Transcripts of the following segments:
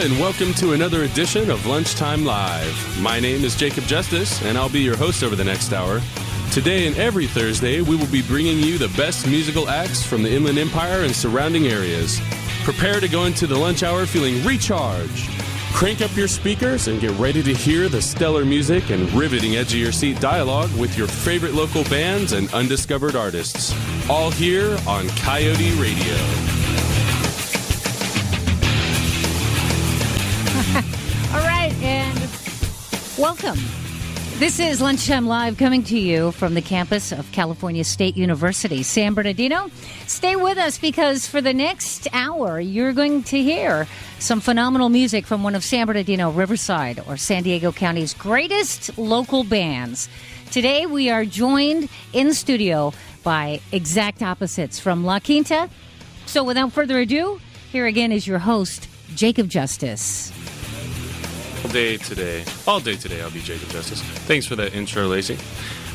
and welcome to another edition of Lunchtime Live. My name is Jacob Justus, and I'll be your host over the next hour. Today and every Thursday, we will be bringing you the best musical acts from the Inland Empire and surrounding areas. Prepare to go into the lunch hour feeling recharged. Crank up your speakers and get ready to hear the stellar music and riveting edge-of-your-seat dialogue with your favorite local bands and undiscovered artists. All here on Coyote Radio. All right, and welcome. This is Lunchtime Live coming to you from the campus of California State University, San Bernardino. Stay with us because for the next hour, you're going to hear some phenomenal music from one of San Bernardino, Riverside, or San Diego County's greatest local bands. Today, we are joined in studio by Exact Opposites from La Quinta. So without further ado, here again is your host, Jacob Justus. All day today, I'll be Jacob Justus. Thanks for that intro, Lacey.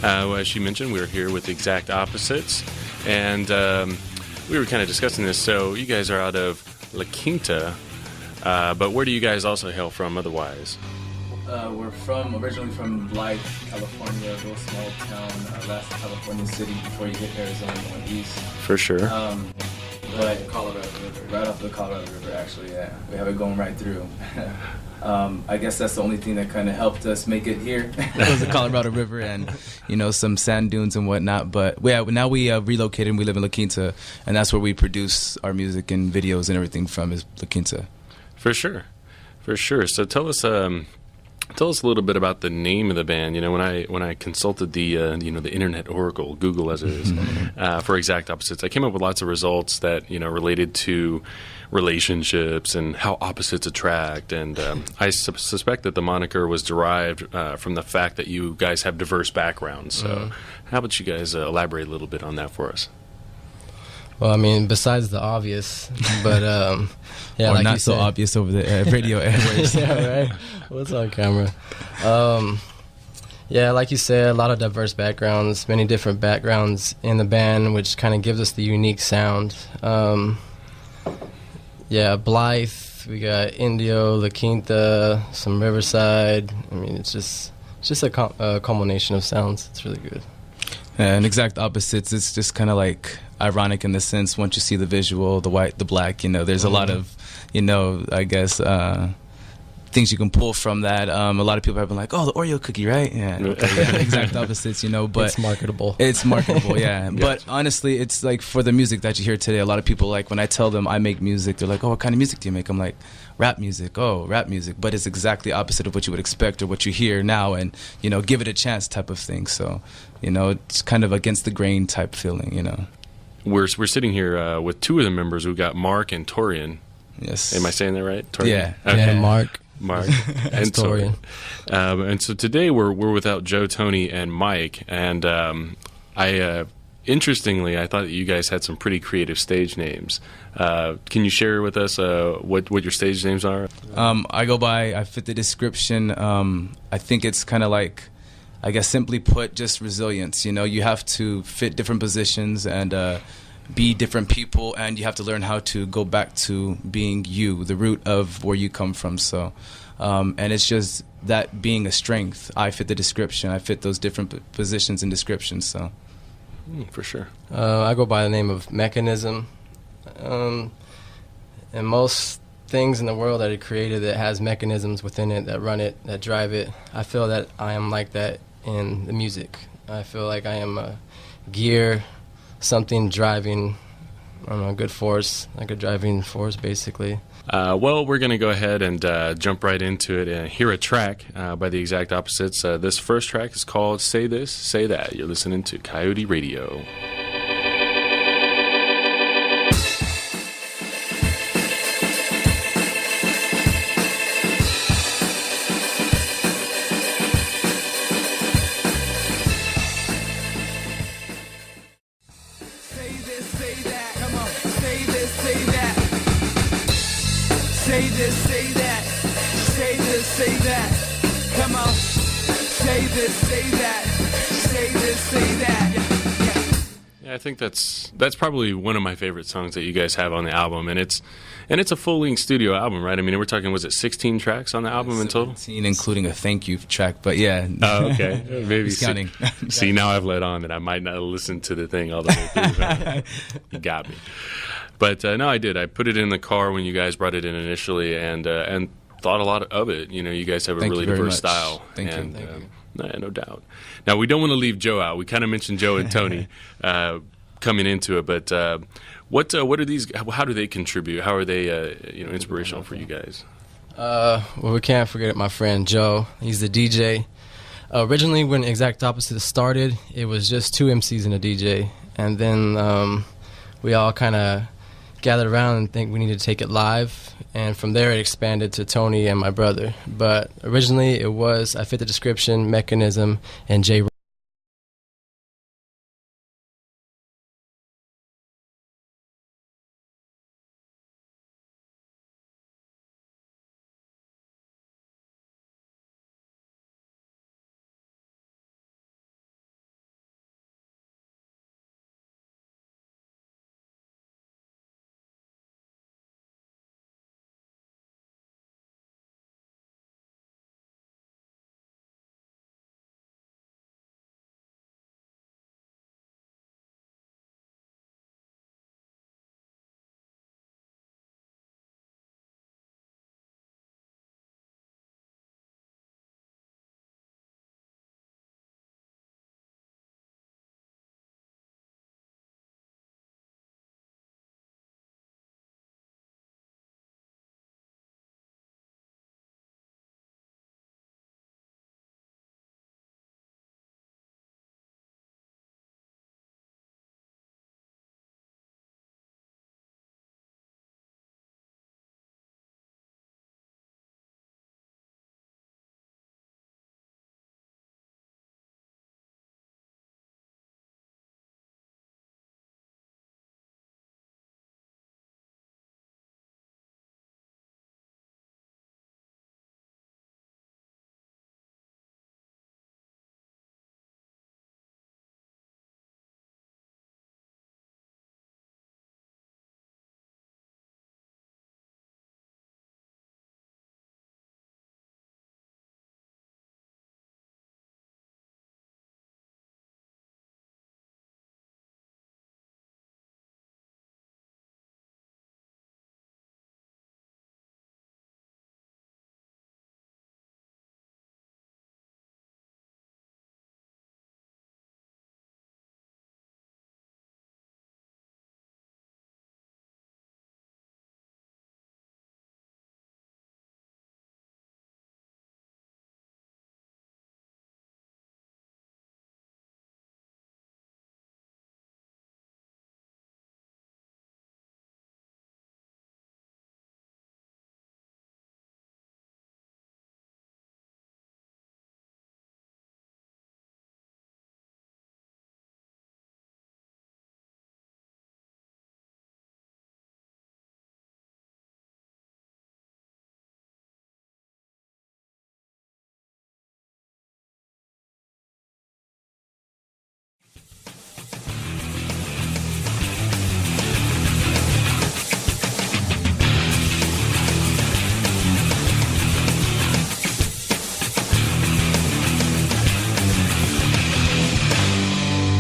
As she mentioned, we're here with Exact Opposites, and we were kind of discussing this. So you guys are out of La Quinta, but where do you guys also hail from otherwise? We're originally from Blythe, California, a little small town, last California city before you hit Arizona going east. For sure. But Colorado River, right off the Colorado River, actually, yeah. We have it going right through. I guess that's the only thing that kind of helped us make it here. It was the Colorado River and, some sand dunes and whatnot. But yeah, now we relocated and we live in La Quinta, and that's where we produce our music and videos and everything from is La Quinta. For sure. So tell us a little bit about the name of the band. When I consulted the the internet oracle, Google as it is, for Exact Opposites, I came up with lots of results that related to relationships and how opposites attract. And I suspect that the moniker was derived from the fact that you guys have diverse backgrounds. So how about you guys elaborate a little bit on that for us? Well, I mean, besides the obvious, but yeah, or like not you so said. obvious over the radio airwaves. Yeah, right. What's on camera? Yeah, like you said, a lot of diverse backgrounds, many different backgrounds in the band, which kind of gives us the unique sound. Yeah, Blythe, we got Indio, La Quinta, some Riverside. I mean, it's just a culmination of sounds. It's really good. And Exact Opposites, it's just kind of like ironic in the sense once you see the visual, the white, the black, there's a lot of, I guess, things you can pull from that. A lot of people have been like, oh, the Oreo cookie, right? Yeah, Exact Opposites, but it's marketable. It's marketable, yeah. But honestly, it's like for the music that you hear today, a lot of people, like when I tell them I make music, they're like, oh, what kind of music do you make? I'm like, rap music. Oh, rap music. But it's exactly opposite of what you would expect or what you hear now, and give it a chance type of thing. So it's kind of against the grain type feeling. We're sitting here with two of the members. We've got Mark and Torian. Yes. Am I saying that right? Torian? Yeah. Okay. Yeah, Mark and Torian. And so today we're without Joe, Tony, and Mike. And interestingly, I thought that you guys had some pretty creative stage names. Can you share with us what your stage names are? I fit the description. I think it's kind of like, I guess simply put, just resilience. You have to fit different positions and be different people, and you have to learn how to go back to being you, the root of where you come from. So, and it's just that being a strength. I fit the description. I fit those different positions and descriptions. So, for sure. I go by the name of Mechanism, and most things in the world that it created that has mechanisms within it that run it, that drive it. I feel that I am like that in the music. I feel like I am a gear, something driving, a good force, like a driving force, basically. Well, we're going to go ahead and jump right into it and hear a track by the Exact Opposites. This first track is called Say This, Say That. You're listening to Coyote Radio. Say this, say that. Say this, say that. Come on. Say this, say that. Say this, say that. I think that's probably one of my favorite songs that you guys have on the album, and it's a full-length studio album, right? I mean, we're talking, was it 16 tracks on the album in total? 17, including a thank you track, but yeah. Oh, okay. Maybe counting. See, now I've let on that I might not listen to the thing all the way through. You got me. But no, I did. I put it in the car when you guys brought it in initially, and thought a lot of it. You know, you guys have a really diverse style. Thank you. No doubt. Now, we don't want to leave Joe out. We kind of mentioned Joe and Tony coming into it, but what are these? How do they contribute? How are they inspirational for you guys? Well, we can't forget my friend Joe. He's the DJ. Originally, when Exact Opposite started, it was just 2 MCs and a DJ, and then we all kind of gathered around and think we need to take it live, and from there it expanded to Tony and my brother. But originally it was I Fit the Description, Mechanism, and J.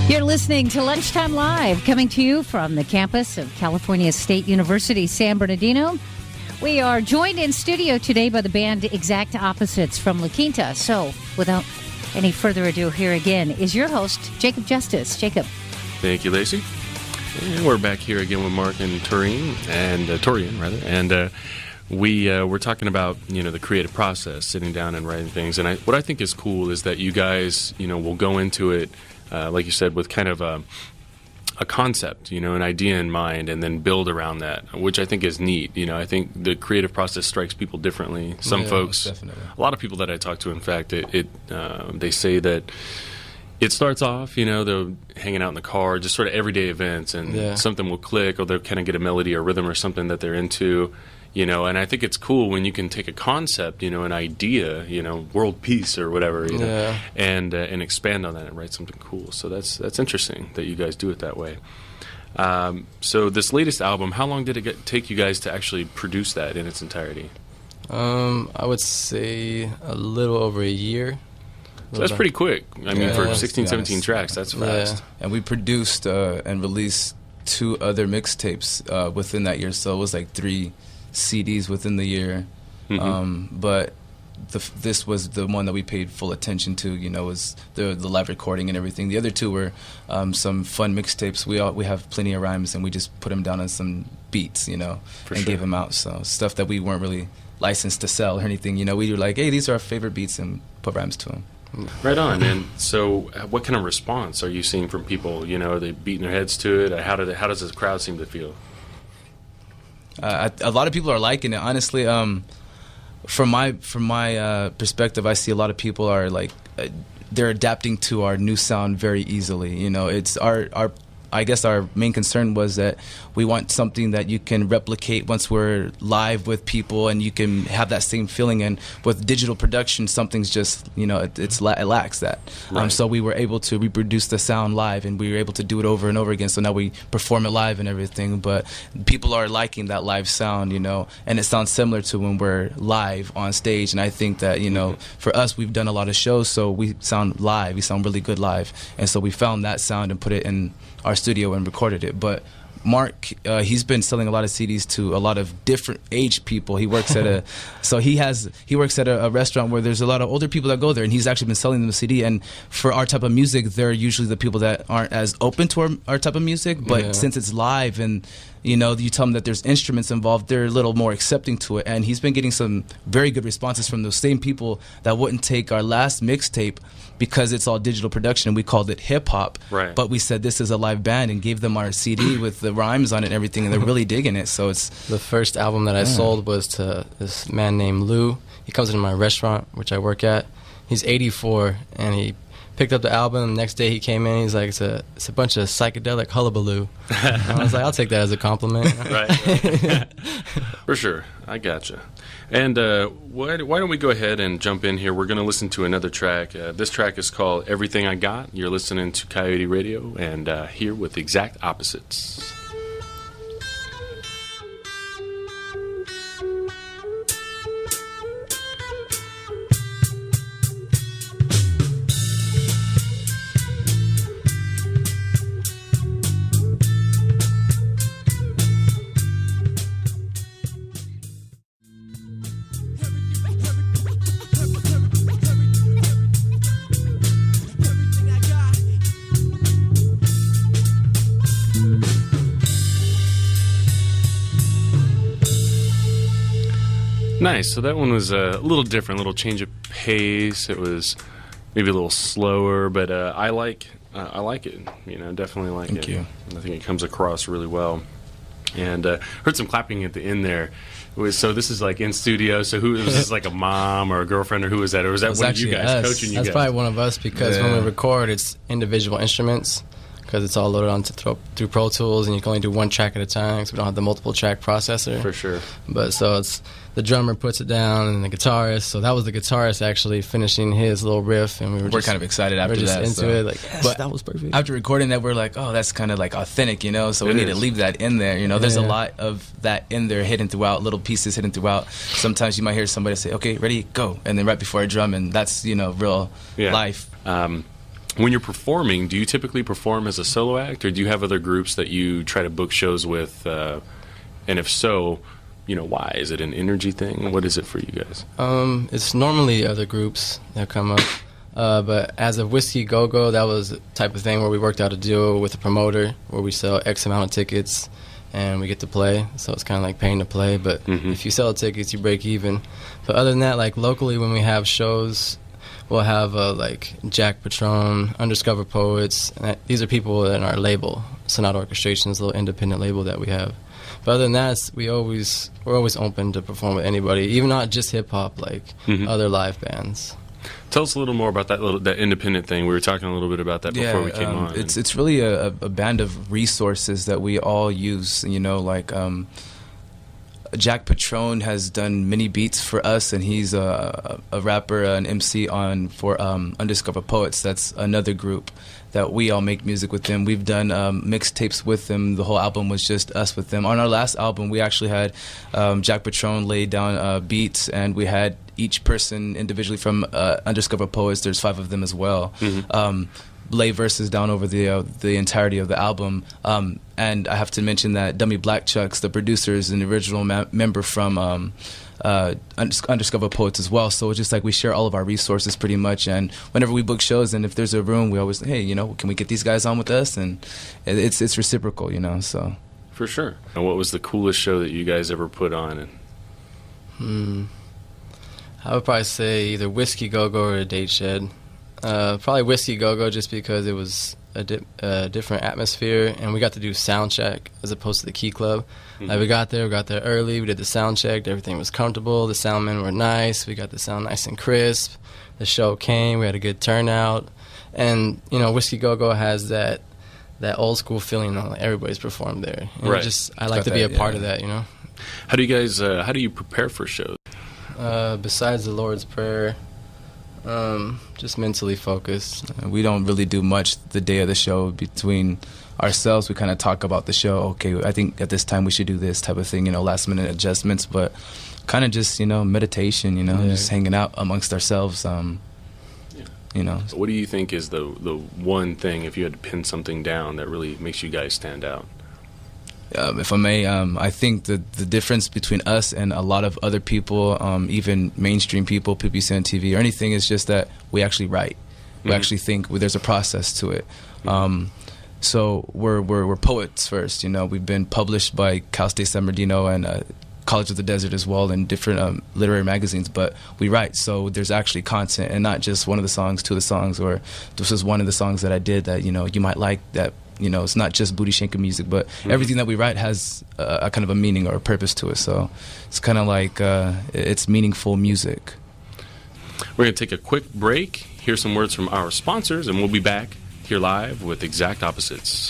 You're listening to Lunchtime Live, coming to you from the campus of California State University, San Bernardino. We are joined in studio today by the band Exact Opposites from La Quinta. So, without any further ado, here again is your host, Jacob Justus. Jacob. Thank you, Lacey. And we're back here again with Mark and Torian, and we're talking about the creative process, sitting down and writing things. And what I think is cool is that you guys will go into it, like you said, with kind of a concept, an idea in mind, and then build around that, which I think is neat. I think the creative process strikes people differently. Some folks, definitely. A lot of people that I talk to, in fact, they say that It starts off, you know, they're hanging out in the car, just sort of everyday events, and something will click, or they'll kind of get a melody or rhythm or something that they're into, you know. And I think it's cool when you can take a concept, you know, an idea, you know, world peace or whatever, you know, and expand on that and write something cool. So that's interesting that you guys do it that way. So this latest album, how long did it take you guys to actually produce that in its entirety? I would say a little over a year. So that's pretty quick. I mean, for 16, 17 tracks, that's fast. Yeah. And we produced and released 2 other mixtapes within that year, so it was like 3 CDs within the year. But this was the one that we paid full attention to, you know, was the live recording and everything. The other 2 were some fun mixtapes. We have plenty of rhymes, and we just put them down on some beats, you know, gave them out. So stuff that we weren't really licensed to sell or anything, you know. We were like, hey, these are our favorite beats, and put rhymes to them. Right on. And so what kind of response are you seeing from people? You know, are they beating their heads to it? How does the crowd seem to feel? A lot of people are liking it, honestly. From my perspective, I see a lot of people are like they're adapting to our new sound very easily. You know, it's our I guess our main concern was that we want something that you can replicate once we're live with people, and you can have that same feeling. And with digital production, something's just, you know, it lacks that. Right. So we were able to reproduce the sound live, and we were able to do it over and over again. So now we perform it live and everything. But people are liking that live sound, you know, and it sounds similar to when we're live on stage. And I think that, you know, for us, we've done a lot of shows, so we sound live. We sound really good live. And so we found that sound and put it in our studio and recorded it. But Mark, he's been selling a lot of CDs to a lot of different age people. He works at he works at a restaurant where there's a lot of older people that go there, and he's actually been selling them a CD. And for our type of music, they're usually the people that aren't as open to our type of music. But since it's live and, you know, you tell them that there's instruments involved, they're a little more accepting to it. And he's been getting some very good responses from those same people that wouldn't take our last mixtape because it's all digital production, and we called it hip-hop. Right. But we said this is a live band and gave them our CD with the rhymes on it and everything, and they're really digging it. So it's... The first album that I sold was to this man named Lou. He comes into my restaurant, which I work at. He's 84, and he picked up the album. The next day he came in, he's like, it's a bunch of psychedelic hullabaloo. And I was like, I'll take that as a compliment. Right. For sure. I gotcha. And why don't we go ahead and jump in here? We're going to listen to another track. This track is called Everything I Got. You're listening to Coyote Radio, and here with Exact Opposites. Nice. So that one was a little different, a little change of pace. It was maybe a little slower, but I like it. You know, definitely like it. Thank you. I think it comes across really well. And heard some clapping at the end there. So this is like in studio. So who was this, like a mom or a girlfriend, or who was that? Or was that one of you guys us. coaching you That's guys? probably one of us, because when we record, it's individual instruments, because it's all loaded onto through Pro Tools, and you can only do one track at a time, so we don't have the multiple track processor. For sure. But so it's the drummer puts it down, and the guitarist. So that was the guitarist actually finishing his little riff, and we're kind of excited after just that. into it, like, yes, but that was perfect. After recording that, we're like, oh, that's kind of like authentic, you know. So we need to leave that in there, you know. There's a lot of that in there hidden throughout, little pieces hidden throughout. Sometimes you might hear somebody say, "Okay, ready, go," and then right before a drum, and that's, you know, real life. When you're performing, do you typically perform as a solo act, or do you have other groups that you try to book shows with? And if so, you know, why? Is it an energy thing? What is it for you guys? It's normally other groups that come up. But as of Whiskey Go-Go, that was the type of thing where we worked out a deal with a promoter where we sell X amount of tickets and we get to play. So it's kind of like paying to play. But if you sell tickets, you break even. But other than that, like locally when we have shows, we'll have like Jack Patron, Undiscovered Poets. And these are people in our label, Sonata Orchestration's little independent label that we have. But other than that, we're always open to perform with anybody, even not just hip hop, like other live bands. Tell us a little more about that independent thing. We were talking a little bit about that before we came on. It's really a band of resources that we all use. You know, like Jack Patron has done many beats for us, and he's a rapper, an MC for Undiscovered Poets. That's another group that we all make music with them. We've done mixtapes with them. The whole album was just us with them. On our last album, we actually had Jack Patron lay down beats, and we had each person individually from Undiscovered Poets. There's 5 of them as well. Lay verses down over the entirety of the album. And I have to mention that Dummy Black Chucks, the producer, is an original member from Undiscovered Poets as well. So it's just like we share all of our resources pretty much. And whenever we book shows, and if there's a room, we always, hey, you know, can we get these guys on with us? And it's reciprocal, you know. So for sure. And what was the coolest show that you guys ever put on? I would probably say either Whiskey Go-Go or a Date Shed. Probably Whiskey Go-Go just because it was a different atmosphere, and we got to do sound check as opposed to the Key Club. Like we got there early, we did the sound check, everything was comfortable, the soundmen were nice, we got the sound nice and crisp, the show came, we had a good turnout, and you know, Whiskey Go-Go has that old school feeling, like everybody's performed there. And Right. I like to be a part of that, you know. How do you guys, how do you prepare for shows? Besides the Lord's Prayer, just mentally focused. we don't really do much the day of the show between ourselves. We kind of talk about the show. Okay, I think at this time we should do this type of thing, you know, last minute adjustments, but kind of just, you know, meditation, you know, just hanging out amongst ourselves, you know. What do you think is the one thing, if you had to pin something down, that really makes you guys stand out? If I may, I think the difference between us and a lot of other people, even mainstream people you see on TV or anything, is just that we actually write. We actually think. There's a process to it. So we're poets first. You know, we've been published by Cal State San Bernardino and College of the Desert as well in different literary magazines. But we write, so there's actually content, and not just one of the songs, 2 of the songs, or this is one of the songs that I did that, you know, you might like that. You know, it's not just booty shaking music, but everything that we write has a kind of a meaning or a purpose to it. So it's kind of like it's meaningful music. We're going to take a quick break, hear some words from our sponsors, and we'll be back here live with Exact Opposites.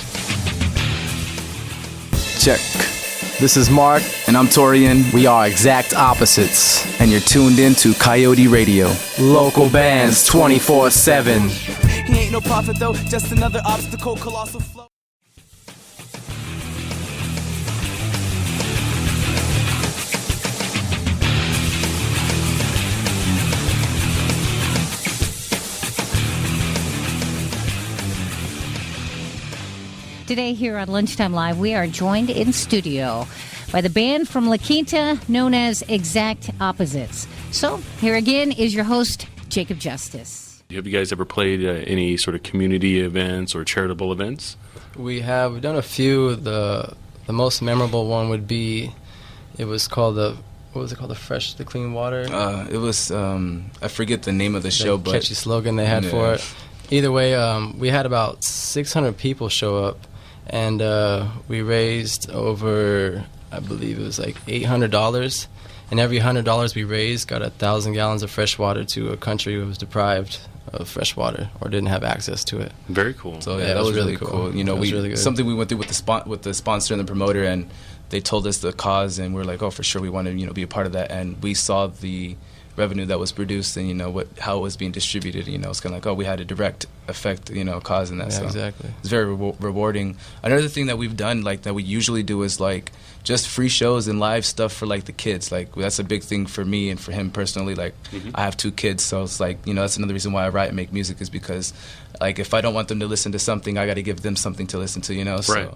Check. This is Mark. And I'm Torian. We are Exact Opposites. And you're tuned in to Coyote Radio. Local bands 24/7. He ain't no prophet though, just another obstacle, colossal flow. Today here on Lunchtime Live, we are joined in studio by the band from La Quinta known as Exact Opposites. So here again is your host, Jacob Justus. Have you guys ever played any sort of community events or charitable events? We've done a few. The most memorable one would be, it was called the Clean Water. It was I forget the name of the show, but catchy slogan they had for it. Either way, we had about 600 people show up, and we raised over, I believe it was like $800. And every $100 we raised got 1,000 gallons of fresh water to a country who was deprived of fresh water or didn't have access to it. Very cool. So that was really cool. You know, really something we went through with the sponsor and the promoter, and they told us the cause, and we're like, oh, for sure we want to, you know, be a part of that. And we saw the revenue that was produced and, you know, how it was being distributed. You know, it's kind of like, oh, we had a direct effect, you know, cause in that. Yeah, so exactly. It's very rewarding. Another thing that we've done, like, that we usually do is, like, just free shows and live stuff for, like, the kids. Like, that's a big thing for me and for him personally. Like, I have 2 kids, so it's like, you know, that's another reason why I write and make music, is because, like, if I don't want them to listen to something, I got to give them something to listen to, you know. Right.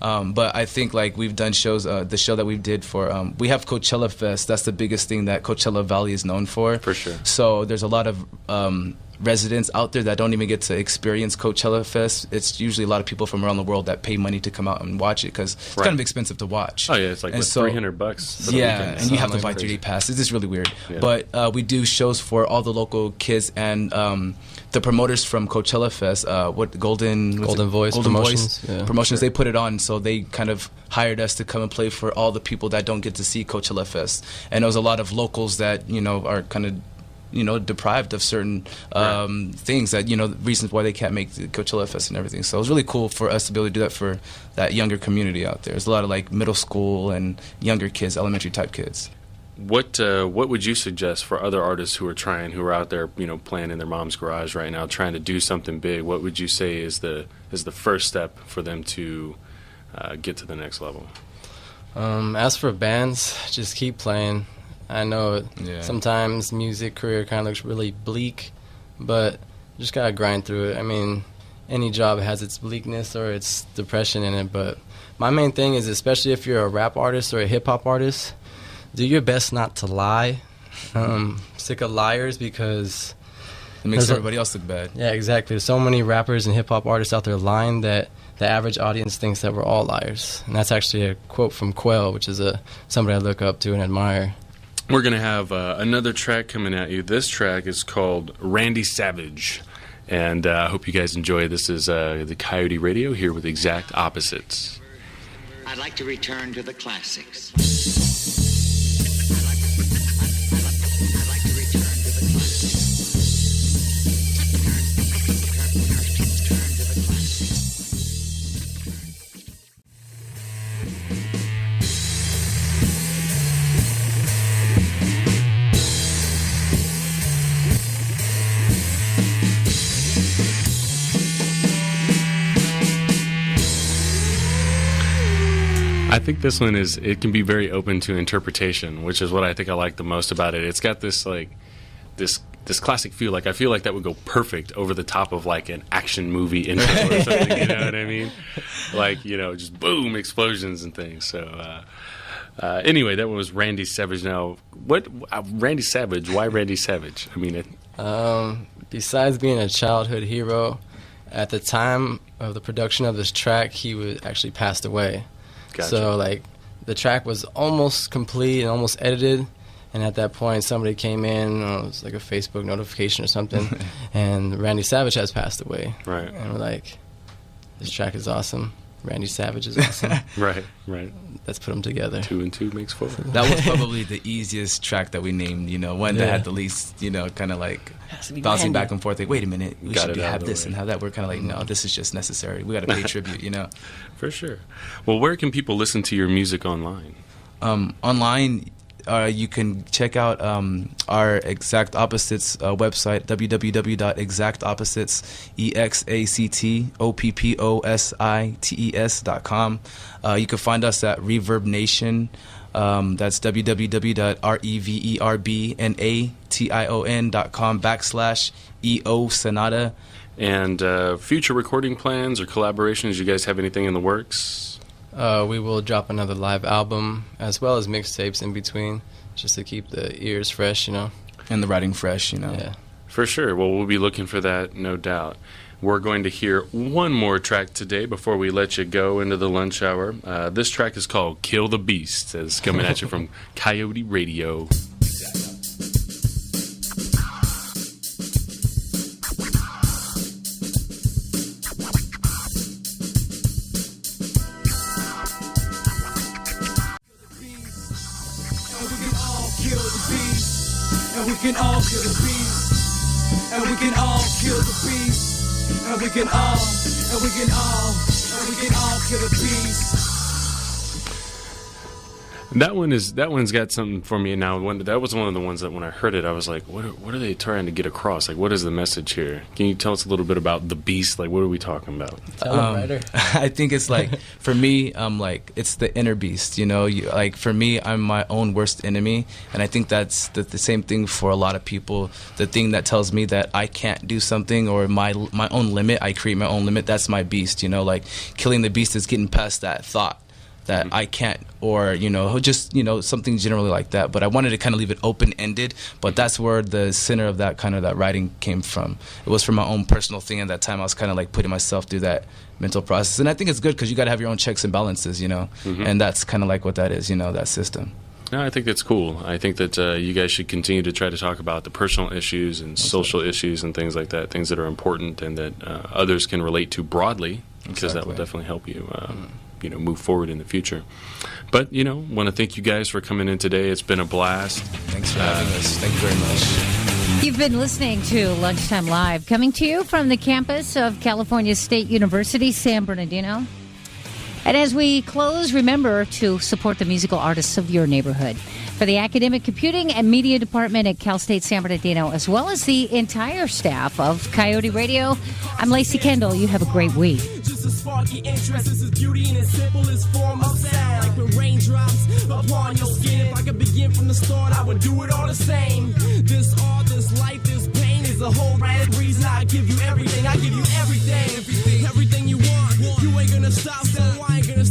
So, but I think, like, we've done shows. The show that we did for, we have Coachella Fest. That's the biggest thing that Coachella Valley is known for. For sure. So there's a lot of residents out there that don't even get to experience Coachella Fest. It's usually a lot of people from around the world that pay money to come out and watch it, because it's kind of expensive to watch. Oh yeah, it's like $300 for the weekend. And you have to buy 3-day passes. It's just really weird. Yeah. But we do shows for all the local kids, and the promoters from Coachella Fest, Golden Voice Promotions. Yeah. Promotions, they put it on, so they kind of hired us to come and play for all the people that don't get to see Coachella Fest. And there was a lot of locals that, you know, are kind of deprived of certain things that, reasons why they can't make the Coachella Fest and everything. So it was really cool for us to be able to do that for that younger community out there. There's a lot of like middle school and younger kids, elementary type kids. What would you suggest for other artists who are out there, playing in their mom's garage right now, trying to do something big? What would you say is the first step for them to get to the next level? As for bands, just keep playing. I know sometimes music career kind of looks really bleak, but you just gotta grind through it. I mean, any job has its bleakness or its depression in it, but my main thing is, especially if you're a rap artist or a hip-hop artist, do your best not to lie. Sick of liars, because it makes everybody else look bad. Yeah, exactly. There's so many rappers and hip-hop artists out there lying that the average audience thinks that we're all liars. And that's actually a quote from Quell, which is somebody I look up to and admire. We're going to have another track coming at you. This track is called Randy Savage. And I hope you guys enjoy. This is the Coyote Radio here with Exact Opposites. I'd like to return to the classics. I think this one it can be very open to interpretation, which is what I think I like the most about it. It's got this this classic feel. Like, I feel like that would go perfect over the top of like an action movie intro or something, you know what I mean? Like, just boom, explosions and things. So anyway, that one was Randy Savage. Now, what Randy Savage, why Randy Savage? I mean, besides being a childhood hero, at the time of the production of this track, he was actually passed away. Gotcha. So, like, the track was almost complete and almost edited, and at that point, somebody came in, it was like a Facebook notification or something, and Randy Savage has passed away. Right. And we're like, this track is awesome. Randy Savage is awesome. Right. Let's put them together. 2 and 2 makes 4. That was probably the easiest track that we named, one that had the least, kind of like bouncing back and forth. Like, wait a minute, we should have this and have that. We're kind of like, no, this is just necessary. We got to pay tribute, For sure. Well, where can people listen to your music online? Online, you can check out our Exact Opposites website, www.exactopposites, exactopposites.com. You can find us at Reverb Nation. That's www.reverbnation.com/EO Sonata. And future recording plans or collaborations, you guys have anything in the works? We will drop another live album as well as mixtapes in between, just to keep the ears fresh, And the writing fresh, Yeah. For sure. Well, we'll be looking for that, no doubt. We're going to hear one more track today before we let you go into the lunch hour. This track is called Kill the Beast. It's coming at you from Coyote Radio. And we can all kill the beast. And we can all kill the beast. And we can all kill the beast. That one's got something for me now. That was one of the ones that when I heard it, I was like, what are they trying to get across? Like, what is the message here? Can you tell us a little bit about the beast? Like, what are we talking about? I think it's like, for me, it's the inner beast, like, for me, I'm my own worst enemy. And I think that's the same thing for a lot of people. The thing that tells me that I can't do something, or my own limit, I create my own limit. That's my beast, like killing the beast is getting past that thought that I can't, or just something generally like that. But I wanted to kind of leave it open-ended, but that's where the center of that writing came from. It was from my own personal thing. At that time, I was kind of like putting myself through that mental process, and I think it's good because you got to have your own checks and balances, and that's kind of like what that is, that system. No, I think that's cool. I think that you guys should continue to try to talk about the personal issues and social issues and things like that, things that are important and that others can relate to broadly, because that will definitely help you move forward in the future. But, want to thank you guys for coming in today. It's been a blast. Thanks for having us. Thank you very much. You've been listening to Lunchtime Live, coming to you from the campus of California State University, San Bernardino. And as we close, remember to support the musical artists of your neighborhood. For the Academic Computing and Media Department at Cal State San Bernardino, as well as the entire staff of Coyote Radio, I'm Lacey Kendall. You have a great week. Just a sparky interest, this is beauty in its simplest form of sound. Like when raindrops upon your skin. If I could begin from the start, I would do it all the same. This art, this life, this pain is the whole right reason I give you everything. I give you everything, everything you want. You ain't gonna stop, so I ain't gonna